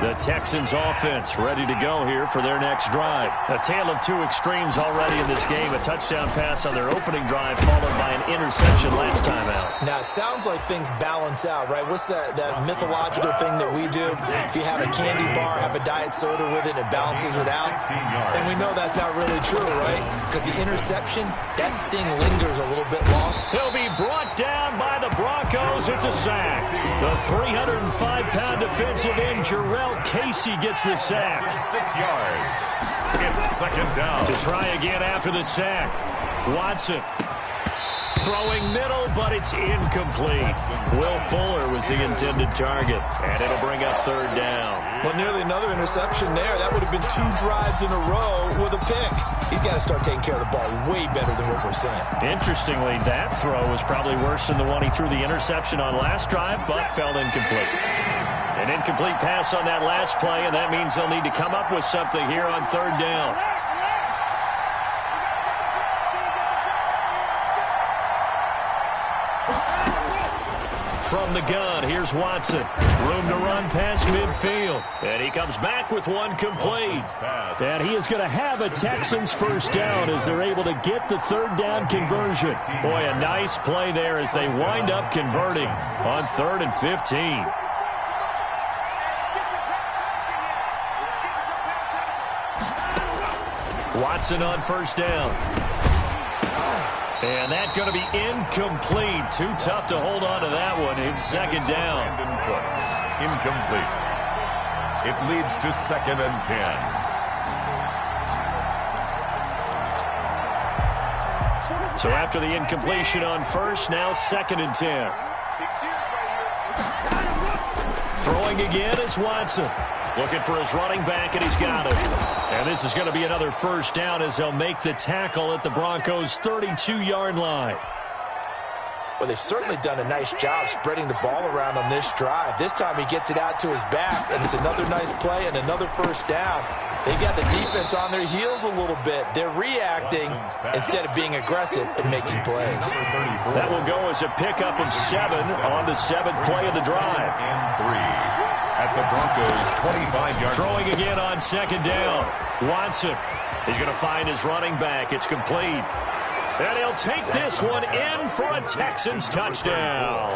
The Texans offense ready to go here for their next drive. A tale of two extremes already in this game. A touchdown pass on their opening drive followed by an interception last time out. Now, it sounds like things balance out, right? What's that mythological thing that we do? If you have a candy bar, have a diet soda with it, it balances it out. And we know that's not really true, right? Because the interception, that sting lingers a little bit long. He'll be brought down by the Broncos. It's a sack. The 305-pound defensive end, Jarrell Casey, gets the sack. 6 yards. It's second down. To try again after the sack. Watson throwing middle, but it's incomplete. Will Fuller was the intended target, and it'll bring up third down. Well, nearly another interception there. That would have been 2 drives in a row with a pick. He's got to start taking care of the ball way better than what we're seeing. Interestingly, that throw was probably worse than the one he threw the interception on last drive, but fell incomplete. An incomplete pass on that last play, and that means they'll need to come up with something here on third down. From the gun, here's Watson. Room to run past midfield. And he comes back with one complete. And he is going to have a Texans first down as they're able to get the third down conversion. Boy, a nice play there as they wind up converting on 3rd and 15. Watson on first down. And that's going to be incomplete. Too tough to hold on to that one. It's second down. Incomplete. It leads to 2nd and 10. So after the incompletion on first, now 2nd and 10. Throwing again is Watson. Looking for his running back, and he's got it. And this is going to be another first down as they'll make the tackle at the Broncos' 32-yard line. Well, they've certainly done a nice job spreading the ball around on this drive. This time he gets it out to his back, and it's another nice play and another first down. They got the defense on their heels a little bit. They're reacting instead of being aggressive and making plays. That will go as a pickup of 7 on the 7th play of the drive. And 3 at the Broncos' 25-yard. Throwing again on second down. Watson. He's going to find his running back. It's complete. And he'll take this one in for a Texans touchdown.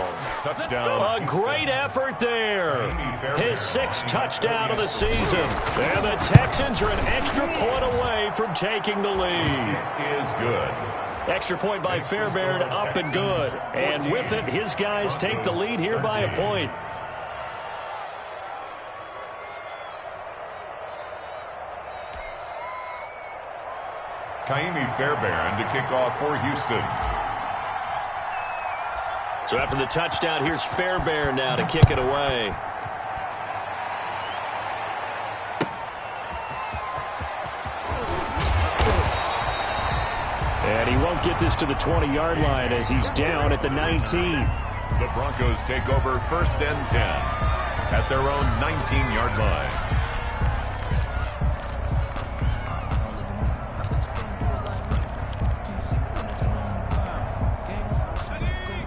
Touchdown. A great effort there. His 6th touchdown of the season. And the Texans are an extra point away from taking the lead. It is good. Extra point by Fairbairn, up and good. And with it, his guys take the lead here by a point. Kaimi Fairbairn to kick off for Houston. So after the touchdown, here's Fairbairn now to kick it away. And he won't get this to the 20-yard line as he's down at the 19. The Broncos take over 1st and 10 at their own 19-yard line.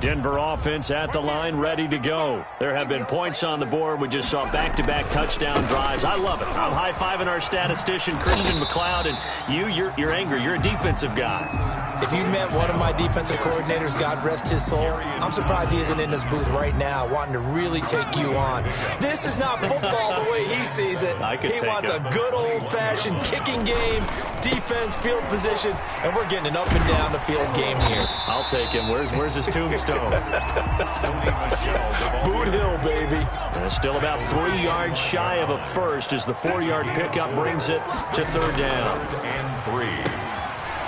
Denver offense at the line, ready to go. There have been points on the board. We just saw back-to-back touchdown drives. I love it. I'm high-fiving our statistician, Christian McLeod, and you're angry. You're a defensive guy. If you met one of my defensive coordinators, God rest his soul, I'm surprised he isn't in this booth right now wanting to really take you on. This is not football the way he sees it. He wants a good old-fashioned kicking game, defense, field position, and we're getting an up-and-down the field game here. I'll take him. Where's his tombstone? Boot Hill, baby. Still about 3 yards shy of a first as the 4-yard pickup brings it to third down. And 3.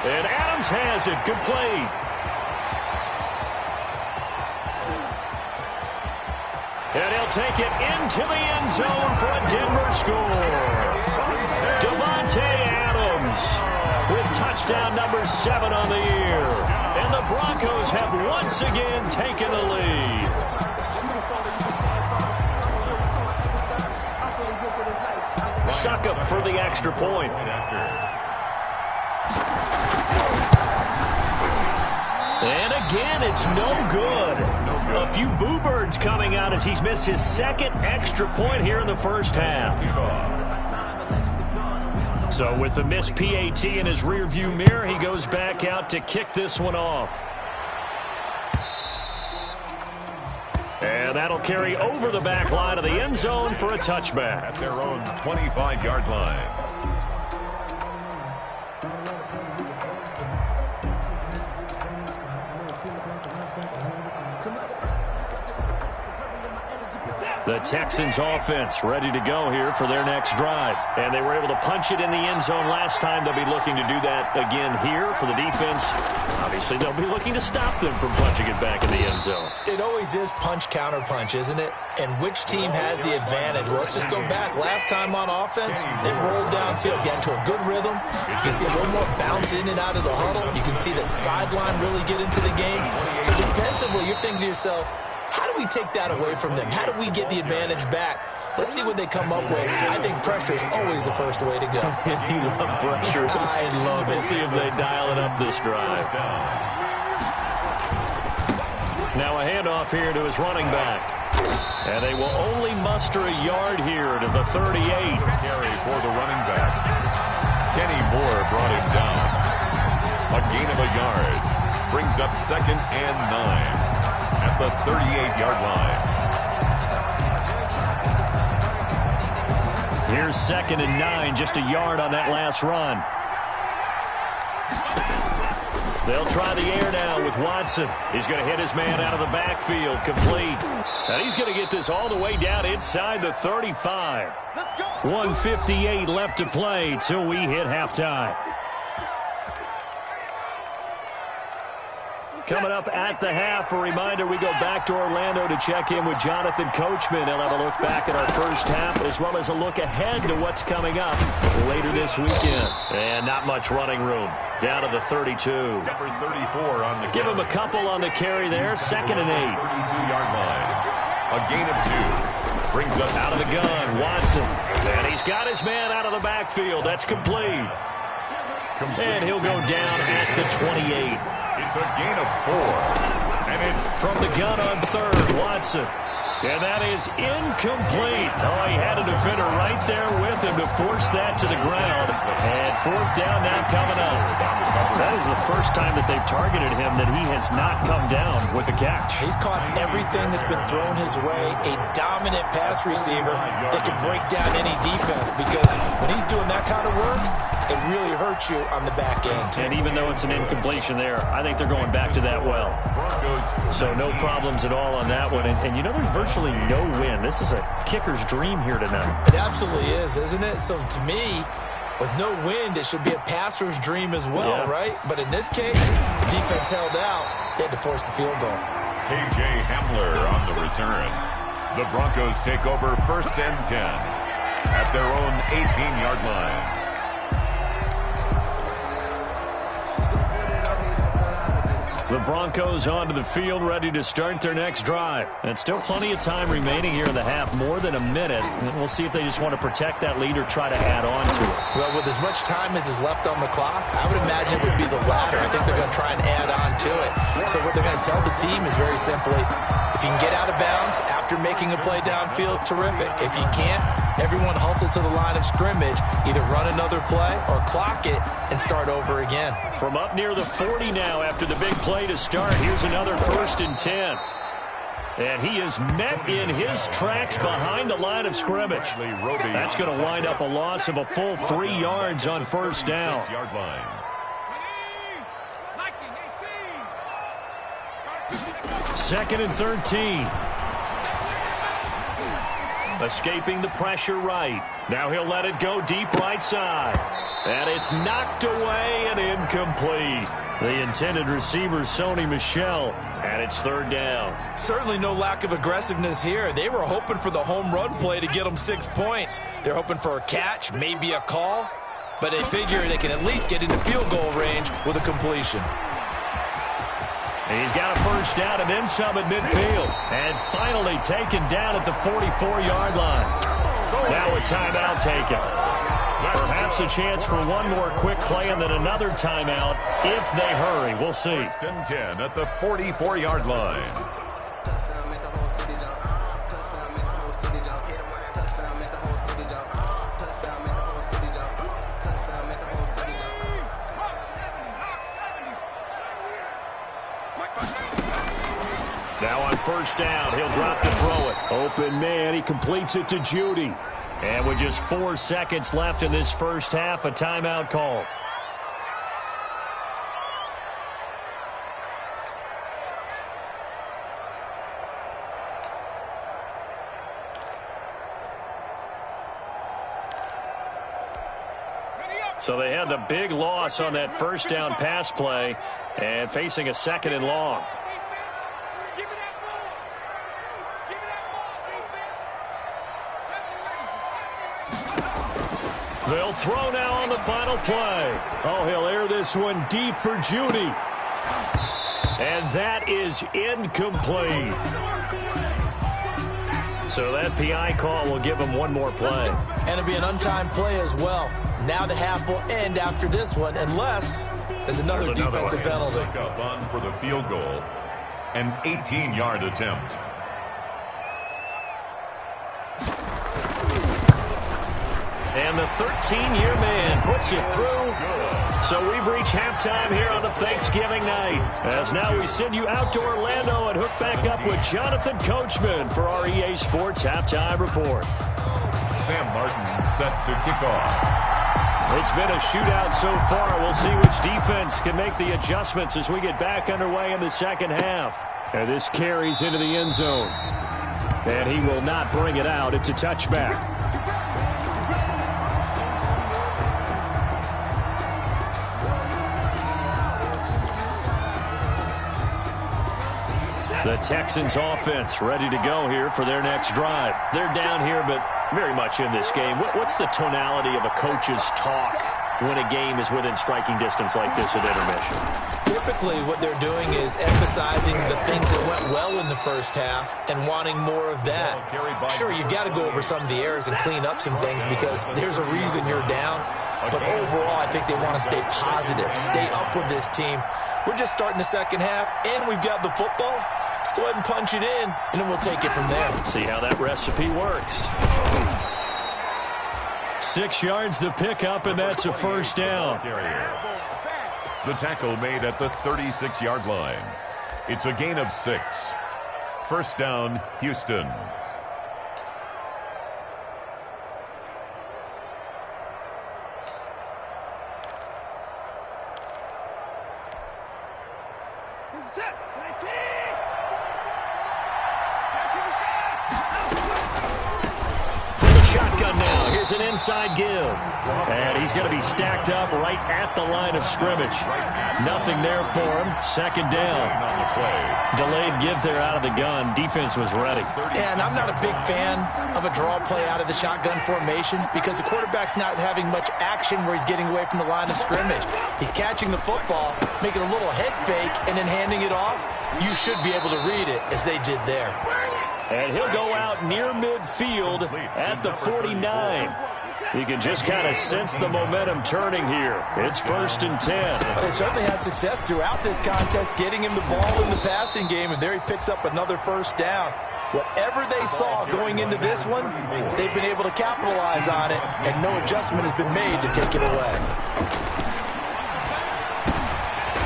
And Adams has it, complete. And he'll take it into the end zone for a Denver score. Devontae Adams with touchdown number 7 on the year. And the Broncos have once again taken the lead. Succop for the extra point. And again, it's no good. A few boo birds coming out as he's missed his second extra point here in the first half. So with the missed PAT in his rearview mirror, he goes back out to kick this one off. And that'll carry over the back line of the end zone for a touchback. At their own 25-yard line. The Texans offense ready to go here for their next drive. And they were able to punch it in the end zone last time. They'll be looking to do that again here for the defense. Obviously, they'll be looking to stop them from punching it back in the end zone. It always is punch-counter-punch, isn't it? And which team has the advantage? Well, let's just go back. Last time on offense, they rolled downfield, get into a good rhythm. You can see a little more bounce in and out of the huddle. You can see the sideline really get into the game. So defensively, you're thinking to yourself, how do we take that away from them? How do we get the advantage back? Let's see what they come up with. I think pressure is always the first way to go. You love pressure. I love it. We'll see if they dial it up this drive. Now a handoff here to his running back. And they will only muster a yard here to the 38. Carry for the running back. Kenny Moore brought him down. A gain of a yard. Brings up 2nd and 9. At the 38-yard line. Here's 2nd and 9, just a yard on that last run. They'll try the air now with Watson. He's going to hit his man out of the backfield, complete. And he's going to get this all the way down inside the 35. 1:58 left to play till we hit halftime. Coming up at the half, a reminder, we go back to Orlando to check in with Jonathan Coachman. He'll have a look back at our first half as well as a look ahead to what's coming up later this weekend. And not much running room. Down to the 32. Number 34 on the Give him a couple on the carry there. 2nd and 8. 32-yard line. A gain of 2. Brings up out of the gun, Watson. And he's got his man out of the backfield. That's complete. And he'll go down at the 28. It's a gain of 4. And it's from the gun on 3rd, Watson. And that is incomplete. Oh, he had a defender right there with him to force that to the ground. And 4th down now coming up. That is the first time that they've targeted him that he has not come down with a catch. He's caught everything that's been thrown his way. A dominant pass receiver that can break down any defense, because when he's doing that kind of work, it really hurts you on the back end. And even though it's an incompletion there, I think they're going back to that well. So no problems at all on that one. And you know, there's virtually no win. This is a kicker's dream here tonight. It absolutely is, isn't it? So to me, with no wind, it should be a passer's dream as well, right? But in this case, the defense held out. They had to force the field goal. K.J. Hamler on the return. The Broncos take over 1st and 10 at their own 18-yard line. The Broncos onto the field, ready to start their next drive. And still plenty of time remaining here in the half, more than a minute. And we'll see if they just want to protect that lead or try to add on to it. Well, with as much time as is left on the clock, I would imagine it would be the latter. I think they're going to try and add on to it. So what they're going to tell the team is very simply, if you can get out of bounds after making a play downfield, terrific. If you can't, everyone hustle to the line of scrimmage, either run another play or clock it and start over again. From up near the 40 now after the big play to start, here's another 1st and 10. And he is met in his tracks behind the line of scrimmage. That's going to wind up a loss of a full 3 yards on 1st down. 2nd and 13. Escaping the pressure right. Now he'll let it go deep right side. And it's knocked away and incomplete. The intended receiver, Sony Michel, and it's 3rd down. Certainly no lack of aggressiveness here. They were hoping for the home run play to get them 6 points. They're hoping for a catch, maybe a call, but they figure they can at least get into field goal range with a completion. And he's got a 1st down and then some at midfield. And finally taken down at the 44-yard line. Now a timeout taken. Perhaps a chance for one more quick play and then another timeout if they hurry. We'll see. 1st and 10 at the 44-yard line. Now on first down, he'll drop to throw it. Open man, he completes it to Judy. And with just 4 seconds left in this first half, a timeout call. So they had the big loss on that first down pass play and facing a second and long. They'll throw now on the final play. Oh, he'll air this one deep for Judy. And that is incomplete. So that PI call will give him one more play. And it'll be an untimed play as well. Now the half will end after this one, unless there's another defensive penalty. Up on for the field goal, an 18-yard attempt. And the 13-year man puts it through. So we've reached halftime here on the Thanksgiving night. As now we send you out to Orlando and hook back up with Jonathan Coachman for our EA Sports Halftime Report. Sam Martin set to kick off. It's been a shootout so far. We'll see which defense can make the adjustments as we get back underway in the second half. And this carries into the end zone. And he will not bring it out. It's a touchback. The Texans offense ready to go here for their next drive. They're down here, but very much in this game. What's the tonality of a coach's talk when a game is within striking distance like this at intermission? Typically, what they're doing is emphasizing the things that went well in the first half and wanting more of that. Sure, you've got to go over some of the errors and clean up some things because there's a reason you're down. But overall, I think they want to stay positive, stay up with this team. We're just starting the second half, and we've got the football. Let's go ahead and punch it in, and then we'll take it from there. See how that recipe works. 6 yards the pickup, and that's a first down. The tackle made at the 36-yard line. It's a gain of 6. First down, Houston. An inside give. And he's going to be stacked up right at the line of scrimmage. Nothing there for him. Second down. Delayed give there out of the gun. Defense was ready. And I'm not a big fan of a draw play out of the shotgun formation because the quarterback's not having much action where he's getting away from the line of scrimmage. He's catching the football, making a little head fake, and then handing it off. You should be able to read it as they did there. And he'll go out near midfield at the 49. You can just kind of sense the momentum turning here. It's 1st and 10. They certainly had success throughout this contest, getting him the ball in the passing game, and there he picks up another first down. Whatever they saw going into this one, they've been able to capitalize on it, and no adjustment has been made to take it away.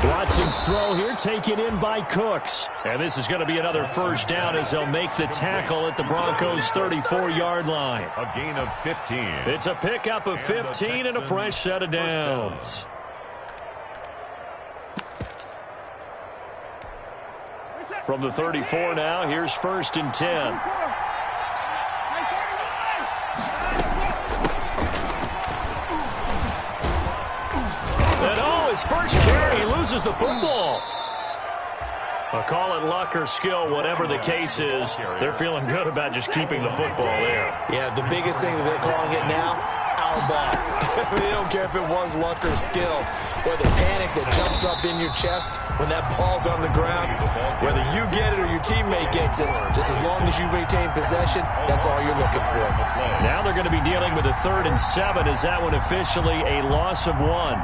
Watson's throw here taken in by Cooks. And this is going to be another first down as they'll make the tackle at the Broncos' 34-yard line. A gain of 15. It's a pickup of 15 and a fresh set of downs. From the 34 now, here's 1st and 10. First carry, he loses the football. I'll call it luck or skill, whatever the case is. They're feeling good about just keeping the football there. Yeah, the biggest thing that they're calling it now, our ball. They don't care if it was luck or skill, or the panic that jumps up in your chest when that ball's on the ground. Whether you get it or your teammate gets it, just as long as you maintain possession, that's all you're looking for. Now they're going to be dealing with a 3rd and 7. Is that one officially a loss of 1?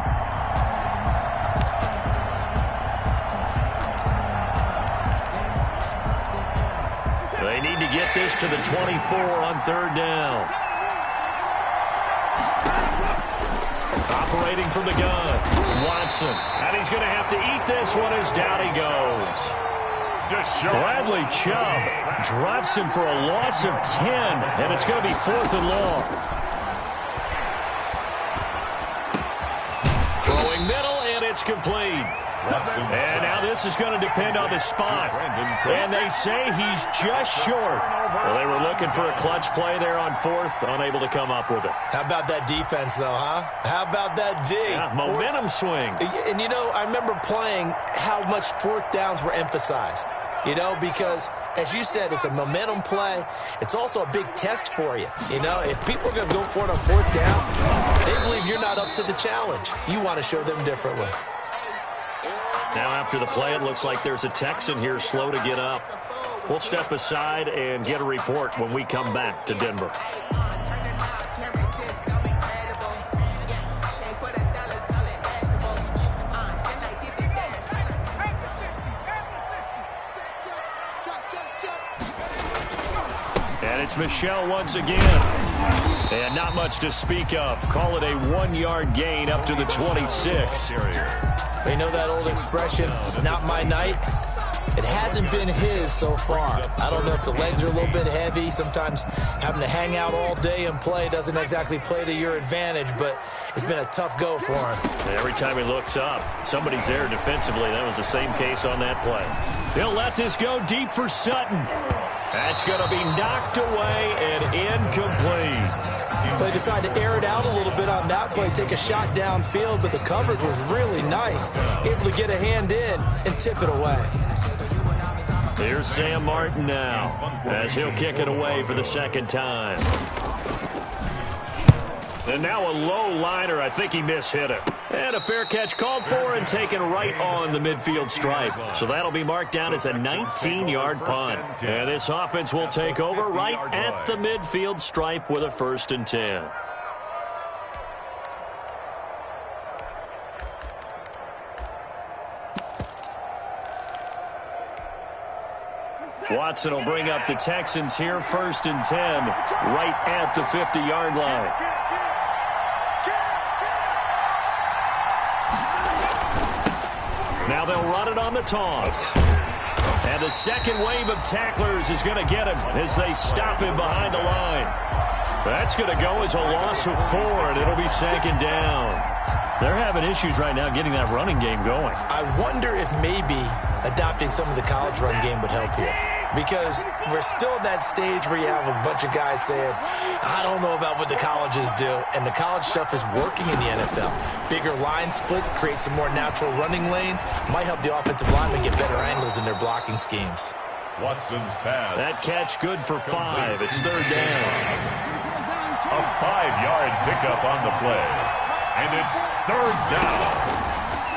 They need to get this to the 24 on 3rd down. Operating from the gun, Watson. And he's going to have to eat this one as down he goes. Bradley Chubb drops him for a loss of 10, and it's going to be 4th and long. Throwing middle, and it's complete. And now this is going to depend on the spot. And they say he's just short. Well, they were looking for a clutch play there on 4th, unable to come up with it. How about that defense, though, huh? How about that D? Yeah, momentum swing. And, you know, I remember playing how much 4th downs were emphasized. You know, because, as you said, it's a momentum play. It's also a big test for you. You know, if people are going to go for it on 4th down, they believe you're not up to the challenge. You want to show them differently. Now after the play, it looks like there's a Texan here slow to get up. We'll step aside and get a report when we come back to Denver. And it's Michel once again. And not much to speak of. Call it a 1-yard gain up to the 26. You know that old expression, it's not my night? It hasn't been his so far. I don't know if the legs are a little bit heavy. Sometimes having to hang out all day and play doesn't exactly play to your advantage, but it's been a tough go for him. Every time he looks up, somebody's there defensively. That was the same case on that play. He'll let this go deep for Sutton. That's going to be knocked away and incomplete. They decided to air it out a little bit on that play, take a shot downfield, but the coverage was really nice. Able to get a hand in and tip it away. Here's Sam Martin now, as he'll kick it away for the 2nd time. And now a low liner. I think he mishit it. And a fair catch called for and taken right on the midfield stripe. So that'll be marked down as a 19-yard punt. And this offense will take over right at the midfield stripe with a 1st and 10. Watson will bring up the Texans here, 1st and 10, right at the 50-yard line. Now they'll run it on the toss. And the second wave of tacklers is going to get him as they stop him behind the line. That's going to go as a loss of 4, and it'll be 2nd down. They're having issues right now getting that running game going. I wonder if maybe adopting some of the college run game would help here. Because we're still at that stage where you have a bunch of guys saying, I don't know about what the colleges do. And the college stuff is working in the NFL. Bigger line splits, create some more natural running lanes. Might help the offensive linemen get better angles in their blocking schemes. Watson's pass. That catch good for 5. It's 3rd down. A 5-yard pickup on the play. And it's 3rd down.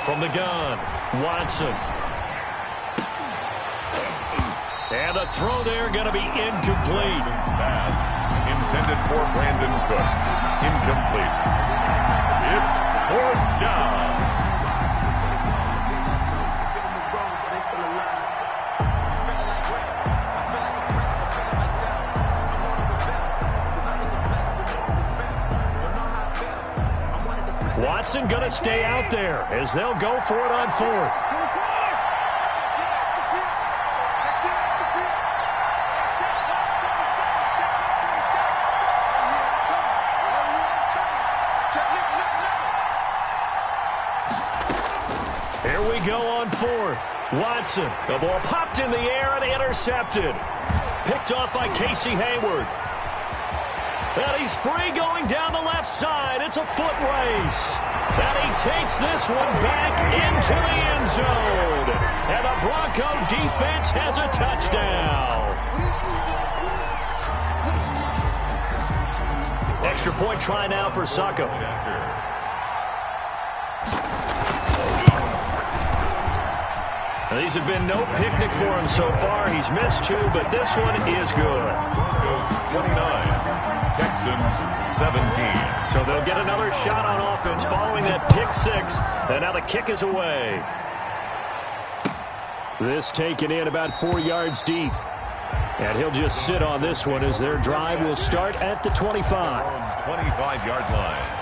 From the gun, Watson. And the throw there going to be incomplete. Pass intended for Brandon Cooks. Incomplete. It's 4th down. Watson going to stay out there as they'll go for it on 4th. Here we go on 4th. Watson, the ball popped in the air and intercepted. Picked off by Casey Hayward. And he's free going down the left side. It's a foot race. And he takes this one back into the end zone. And the Bronco defense has a touchdown. Extra point try now for Succo. Now, these have been no picnic for him so far. He's missed 2, but this one is good. Broncos 29, Texans 17. So they'll get another shot on offense following that pick 6. And now the kick is away. This taken in about 4 yards deep. And he'll just sit on this one as their drive will start at the 25. 25-yard line.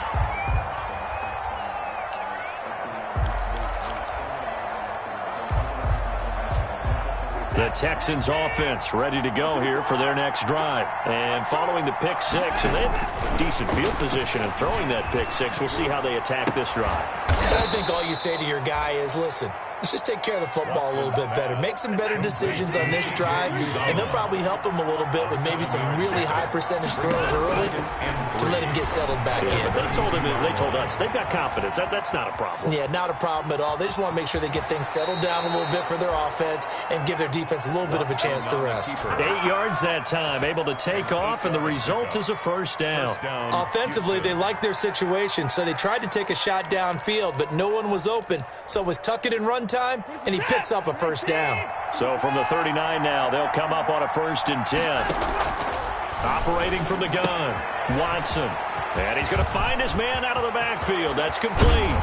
The Texans offense ready to go here for their next drive. And following the pick six, and they have decent field position in throwing that pick six. We'll see how they attack this drive. I think all you say to your guy is, listen, let's just take care of the football a little bit better. Make some better decisions on this drive, and they'll probably help him a little bit with maybe some really high percentage throws early to let him get settled back in. They told us they've got confidence. That's not a problem. Yeah, not a problem at all. They just want to make sure they get things settled down a little bit for their offense and give their defense a little bit of a chance to rest. 8 yards that time, able to take off, and the result is a first down. Offensively, they liked their situation, so they tried to take a shot downfield, but no one was open, so it was tuck it and run time, and he picks up a first down. So from the 39 now, they'll come up on a 1st and 10. Operating from the gun, Watson. And he's going to find his man out of the backfield. That's complete.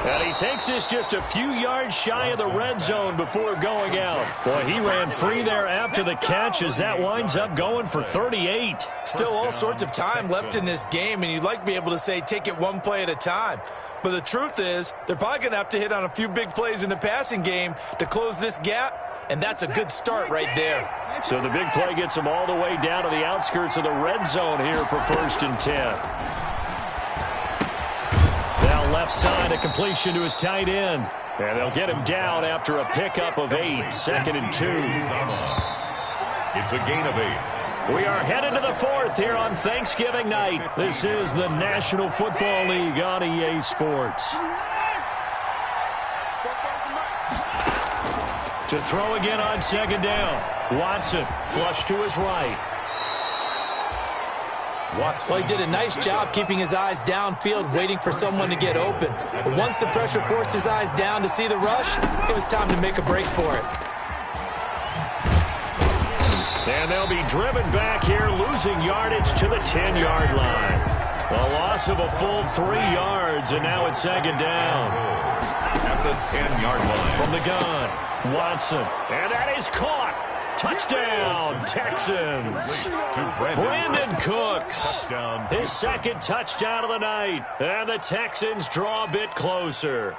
And he takes this just a few yards shy of the red zone before going out. Boy, he ran free there after the catch as that winds up going for 38. Still all sorts of time left in this game, and you'd like to be able to say take it one play at a time. But the truth is, they're probably going to have to hit on a few big plays in the passing game to close this gap, and that's a good start right there. So the big play gets them all the way down to the outskirts of the red zone here for 1st and 10. Now left side, a completion to his tight end. And they'll get him down after a pickup of 8, 2nd and 2. It's a gain of 8. We are headed to the 4th here on Thanksgiving night. This is the National Football League on EA Sports. To throw again on 2nd down. Watson, flush to his right. Well, he did a nice job keeping his eyes downfield, waiting for someone to get open. But once the pressure forced his eyes down to see the rush, it was time to make a break for it. And they'll be driven back here, losing yardage to the 10-yard line. A loss of a full 3 yards, and now it's 2nd down. At the 10-yard line. From the gun, Watson. And that is caught. Touchdown, Texans. Brandon Cooks. His 2nd touchdown of the night. And the Texans draw a bit closer.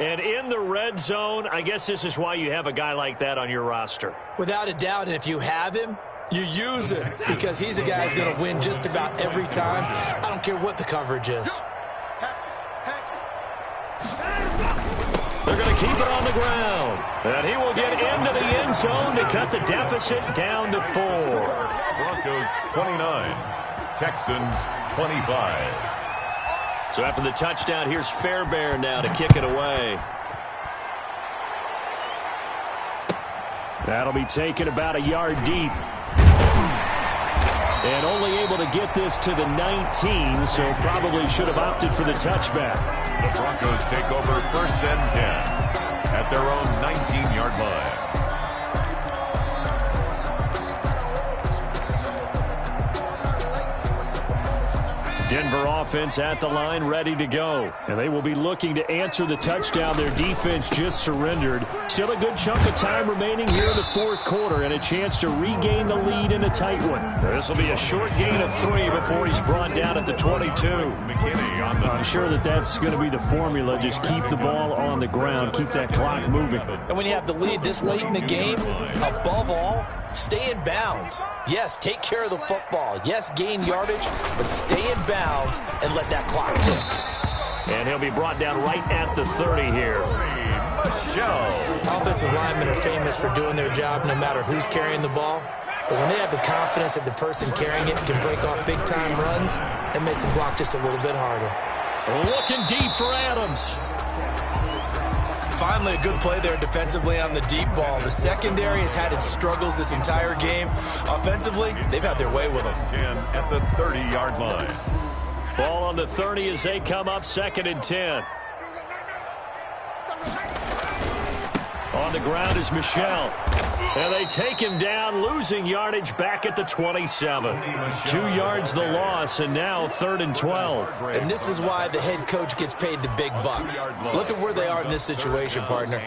And in the red zone, I guess this is why you have a guy like that on your roster. Without a doubt, and if you have him, you use him because he's a guy who's going to win just about every time. I don't care what the coverage is. They're going to keep it on the ground. And he will get into the end zone to cut the deficit down to 4. Broncos 29, Texans 25. So after the touchdown, here's Fairbairn now to kick it away. That'll be taken about a yard deep. And only able to get this to the 19, so probably should have opted for the touchback. The Broncos take over 1st and 10 at their own 19-yard line. Denver offense at the line, ready to go. And they will be looking to answer the touchdown their defense just surrendered. Still a good chunk of time remaining here in the 4th quarter and a chance to regain the lead in a tight one. This will be a short gain of 3 before he's brought down at the 22. I'm sure that's going to be the formula. Just keep the ball on the ground, keep that clock moving. And when you have the lead this late in the game, above all, stay in bounds. Yes, take care of the football. Yes, gain yardage, but stay in bounds and let that clock tick. And he'll be brought down right at the 30 here. Offensive linemen are famous for doing their job no matter who's carrying the ball. But when they have the confidence that the person carrying it can break off big-time runs, that makes them block just a little bit harder. Looking deep for Adams. Finally, a good play there defensively on the deep ball. The secondary has had its struggles this entire game. Offensively, they've had their way with them. 10 at the 30-yard line. Ball on the 30 as they come up 2nd and 10. On the ground is Michel. And they take him down, losing yardage back at the 27. 2 yards the loss, and now 3rd and 12. And this is why the head coach gets paid the big bucks. Look at where they are in this situation, partner.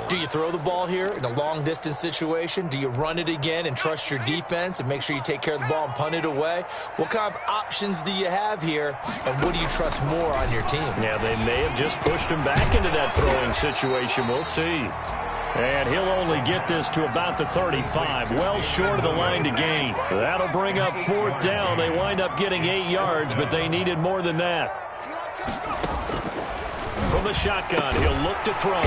Do you throw the ball here in a long-distance situation? Do you run it again and trust your defense and make sure you take care of the ball and punt it away? What kind of options do you have here, and what do you trust more on your team? Yeah, they may have just pushed him back into that throwing situation. We'll see. And he'll only get this to about the 35, well short of the line to gain. That'll bring up 4th down. They wind up getting 8 yards, but they needed more than that. From the shotgun, he'll look to throw.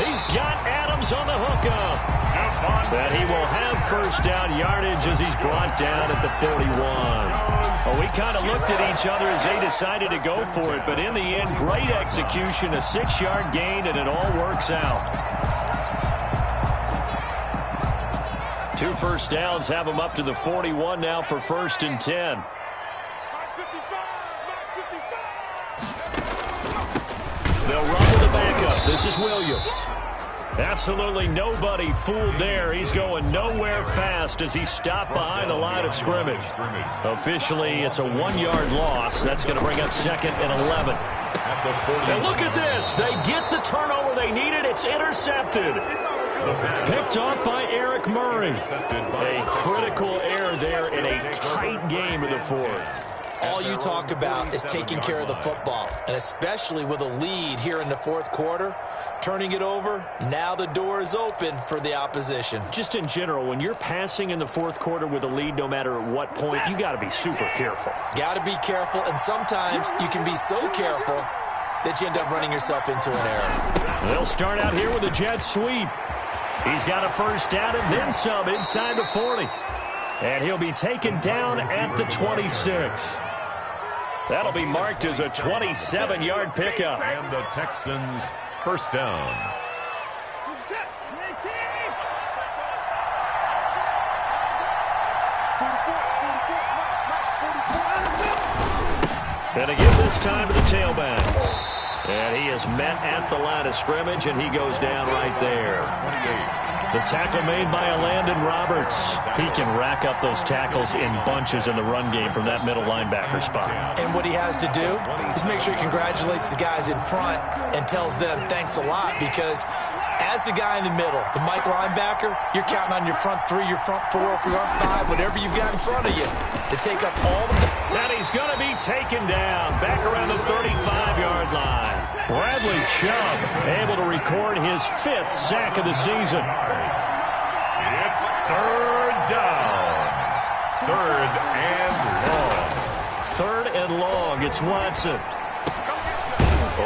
He's got Adams on the hookup. And he will have 1st down yardage as he's brought down at the 41. Well, we kind of looked at each other as they decided to go for it, but in the end, great execution, a 6-yard gain, and it all works out. 2 first downs have him up to the 41 now for 1st and 10. They'll run with the backup. This is Williams. Absolutely nobody fooled there. He's going nowhere fast as he stopped behind the line of scrimmage. Officially, it's a 1-yard loss. That's going to bring up 2nd and 11. And look at this. They get the turnover they needed. It's intercepted. Picked off by Eric Murray. A critical error there in a tight game of the 4th. All you talk about is taking care of the football, and especially with a lead here in the 4th quarter, turning it over, now the door is open for the opposition. Just in general, when you're passing in the 4th quarter with a lead, no matter at what point, you got to be super careful. Got to be careful, and sometimes you can be so careful that you end up running yourself into an error. They'll start out here with a jet sweep. He's got a 1st down and then some inside the 40. And he'll be taken down at the 26. That'll be marked as a 27-yard pickup. And the Texans' 1st down. And again this time to the tailback. And he is met at the line of scrimmage, and he goes down right there. The tackle made by Landon Roberts. He can rack up those tackles in bunches in the run game from that middle linebacker spot. And what he has to do is make sure he congratulates the guys in front and tells them thanks a lot, because as the guy in the middle, the Mike linebacker, you're counting on your front 3, your front 4, your front 5, whatever you've got in front of you to take up all the... And he's going to be taken down back around the 35-yard line. Bradley Chubb able to record his 5th sack of the season. It's 3rd down. 3rd and long. 3rd and long. It's Watson.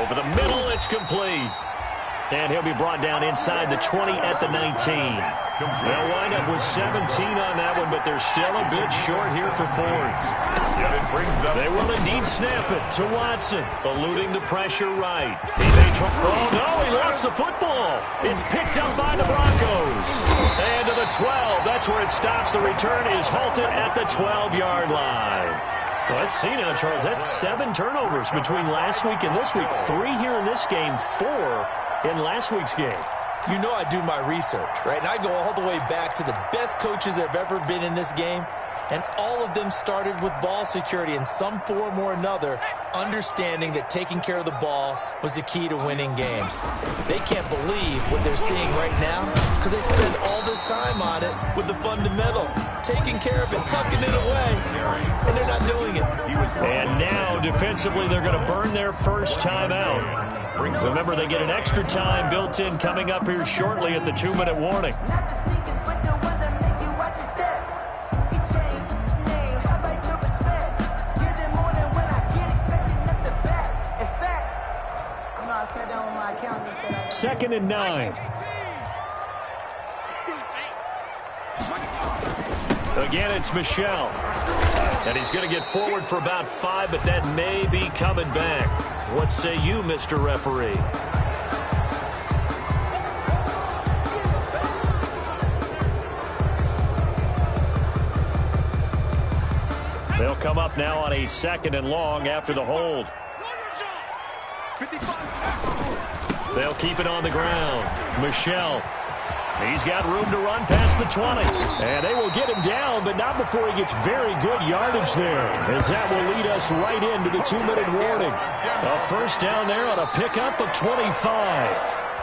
Over the middle, it's complete. And he'll be brought down inside the 20 at the 19. They'll wind up with 17 on that one, but they're still a bit short here for 4th. They will indeed snap it to Watson, eluding the pressure right. He may try. Oh, no, he lost the football. It's picked up by the Broncos. And to the 12. That's where it stops. The return is halted at the 12-yard line. Well, let's see now, Charles. That's 7 turnovers between last week and this week. 3 here in this game, 4 in last week's game. You know I do my research, right? And I go all the way back to the best coaches that have ever been in this game. And all of them started with ball security in some form or another, understanding that taking care of the ball was the key to winning games. They can't believe what they're seeing right now because they spend all this time on it with the fundamentals, taking care of it, tucking it away, and they're not doing it. And now, defensively, they're going to burn their first time out. Remember, they get an extra time built in coming up here shortly at the 2-minute warning. Second and 9. Again, it's Michel. And he's going to get forward for about 5, but that may be coming back. What say you, Mr. Referee? They'll come up now on a 2nd and long after the hold. They'll keep it on the ground. Michel. He's got room to run past the 20. And they will get him down, but not before he gets very good yardage there, as that will lead us right into the 2-minute warning. A first down there on a pickup of 25.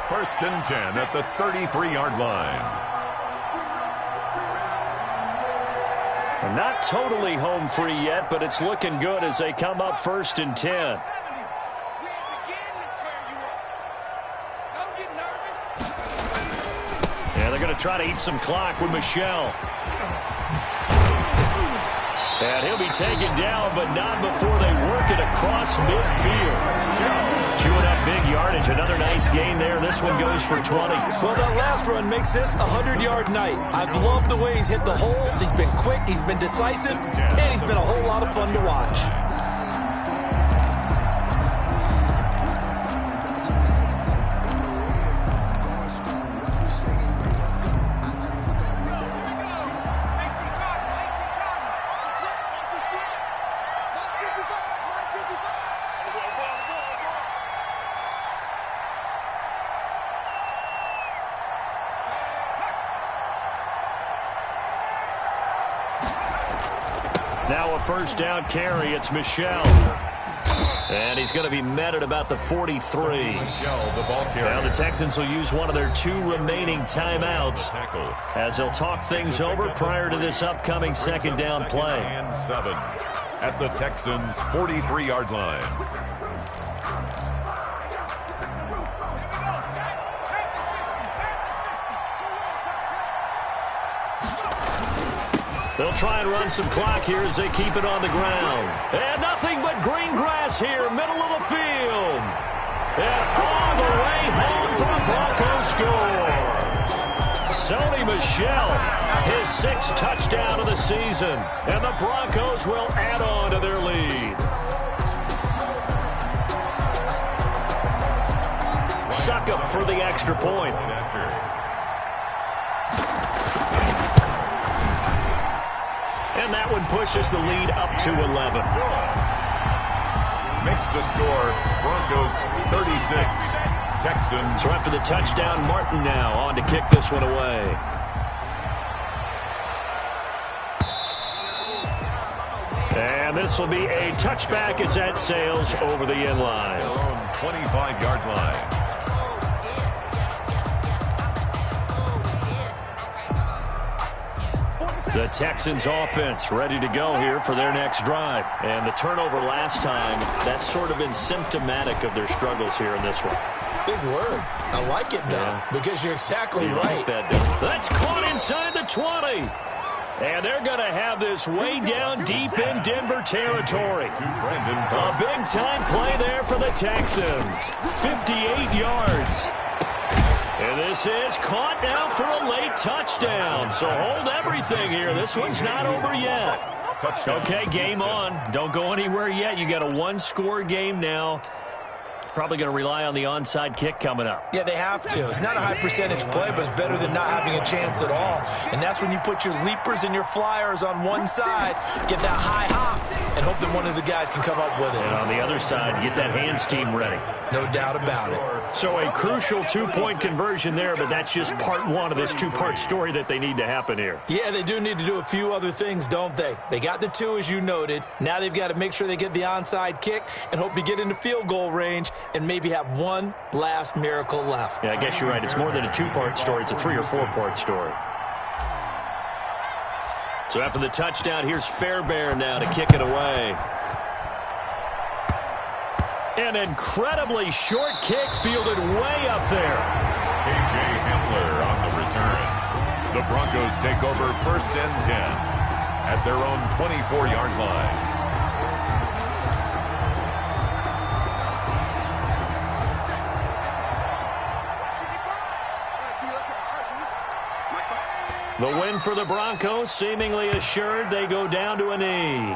1st and 10 at the 33-yard line. Not totally home free yet, but it's looking good as they come up 1st and 10. try to eat some clock with Michel. And he'll be taken down, but not before they work it across midfield. Chewing up big yardage. Another nice gain there. This one goes for 20. Well, that last run makes this a 100-yard night. I've loved the way he's hit the holes. He's been quick, he's been decisive, and he's been a whole lot of fun to watch. Now a first down carry. It's Michel. And he's going to be met at about the 43. Now the Texans will use one of their 2 remaining timeouts as they'll talk things over prior to this upcoming second down play. And 7 at the Texans' 43-yard line. They'll try and run some clock here as they keep it on the ground. And nothing but green grass here, middle of the field. And all the way home for a Broncos score. Sony Michel, his 6th touchdown of the season. And the Broncos will add on to their lead. Succop for the extra point. And that one pushes the lead up to 11. Makes the score, Broncos 36, Texans. So after the touchdown, Martin now on to kick this one away. And this will be a touchback as that sails over the end line. 25-yard line. The Texans offense ready to go here for their next drive. And the turnover last time, that's sort of been symptomatic of their struggles here in this one. Big word. I like it, though, because you're exactly right. That's caught inside the 20. And they're going to have this way down deep in Denver territory. A big-time play there for the Texans. 58 yards. And this is caught now for a late touchdown. So hold everything here. This one's not over yet. Okay, game on. Don't go anywhere yet. You got a 1-score game now. Probably going to rely on the onside kick coming up. Yeah, they have to. It's not a high-percentage play, but it's better than not having a chance at all. And that's when you put your leapers and your flyers on one side, get that high hop, and hope that one of the guys can come up with it. And on the other side, get that hands team ready. No doubt about it. So a crucial 2-point conversion there, but that's just part 1 of this 2-part story that they need to happen here. Yeah, they do need to do a few other things, don't they? They got the 2, as you noted. Now they've got to make sure they get the onside kick and hope to get into field goal range and maybe have one last miracle left. Yeah, I guess you're right. It's more than a 2-part story. It's a 3- or 4-part story. So after the touchdown, here's Fairbairn now to kick it away. An incredibly short kick fielded way up there. K.J. Hamler on the return. The Broncos take over 1st and 10 at their own 24-yard line. The win for the Broncos seemingly assured. They go down to a knee.